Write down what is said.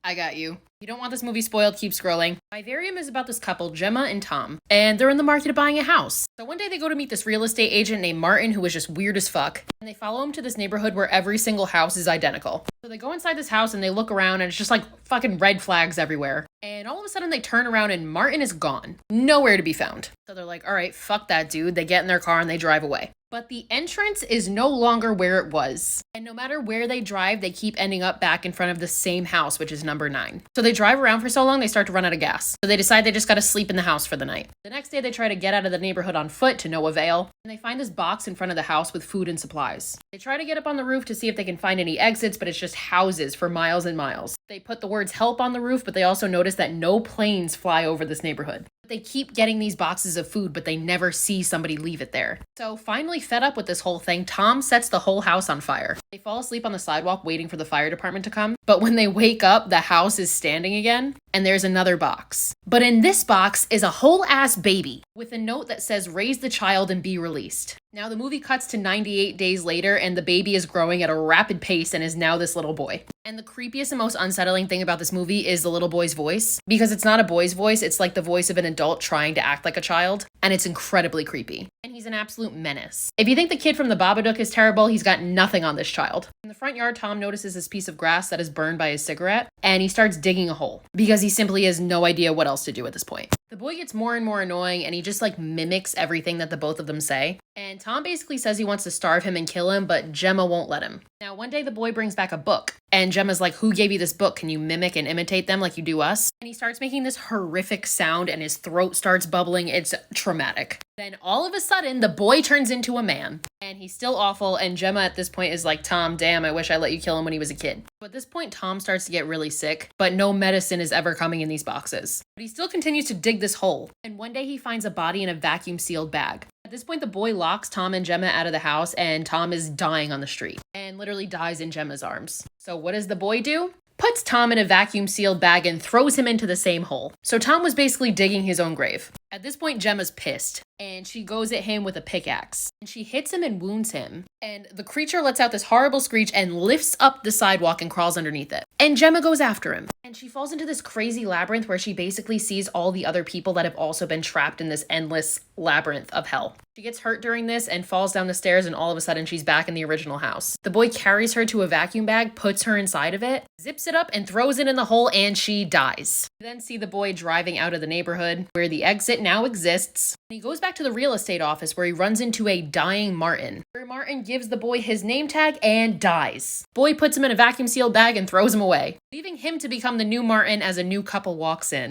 I got you. You don't want this movie spoiled, keep scrolling. Vivarium is about this couple, Gemma and Tom, and they're in the market of buying a house. So one day they go to meet this real estate agent named Martin, who is just weird as fuck, and they follow him to this neighborhood where every single house is identical. So they go inside this house and they look around and it's just like fucking red flags everywhere. And all of a sudden they turn around and Martin is gone. Nowhere to be found. So they're like, all right, fuck that dude. They get in their car and they drive away. But the entrance is no longer where it was. And no matter where they drive, they keep ending up back in front of the same house, which is number 9. So they drive around for so long, they start to run out of gas. So they decide they just gotta sleep in the house for the night. The next day, they try to get out of the neighborhood on foot to no avail. And they find this box in front of the house with food and supplies. They try to get up on the roof to see if they can find any exits, but it's just houses for miles and miles. They put the words help on the roof, but they also notice that no planes fly over this neighborhood. They keep getting these boxes of food, but they never see somebody leave it there. So finally fed up with this whole thing, Tom sets the whole house on fire. They fall asleep on the sidewalk waiting for the fire department to come. But when they wake up, the house is standing again, and there's another box. But in this box is a whole ass baby with a note that says, raise the child and be released. Now the movie cuts to 98 days later and the baby is growing at a rapid pace and is now this little boy. And the creepiest and most unsettling thing about this movie is the little boy's voice. Because it's not a boy's voice, it's like the voice of an adult trying to act like a child. And it's incredibly creepy. And he's an absolute menace. If you think the kid from the Babadook is terrible, he's got nothing on this child. In the front yard, Tom notices this piece of grass that is burned by his cigarette. And he starts digging a hole. Because he simply has no idea what else to do at this point. The boy gets more and more annoying and he just like mimics everything that the both of them say. And Tom basically says he wants to starve him and kill him, but Gemma won't let him. Now, one day the boy brings back a book. And Gemma's like, who gave you this book? Can you mimic and imitate them like you do us? And he starts making this horrific sound and his throat starts bubbling. It's traumatic. Then all of a sudden, the boy turns into a man. And he's still awful. And Gemma at this point is like, Tom, damn, I wish I let you kill him when he was a kid. So at this point, Tom starts to get really sick. But no medicine is ever coming in these boxes. But he still continues to dig this hole. And one day he finds a body in a vacuum sealed bag. At this point, the boy locks Tom and Gemma out of the house and Tom is dying on the street and literally dies in Gemma's arms. So what does the boy do? Puts Tom in a vacuum sealed bag and throws him into the same hole. So Tom was basically digging his own grave. At this point, Gemma's pissed and she goes at him with a pickaxe and she hits him and wounds him. And the creature lets out this horrible screech and lifts up the sidewalk and crawls underneath it. And Gemma goes after him. And she falls into this crazy labyrinth where she basically sees all the other people that have also been trapped in this endless labyrinth of hell. She gets hurt during this and falls down the stairs and all of a sudden she's back in the original house. The boy carries her to a vacuum bag, puts her inside of it, zips it up and throws it in the hole and she dies. We then see the boy driving out of the neighborhood where the exit now exists. He goes back to the real estate office where he runs into a dying Martin, where Martin gives the boy his name tag and dies. Boy puts him in a vacuum sealed bag and throws him away, leaving him to become the new Martin as a new couple walks in.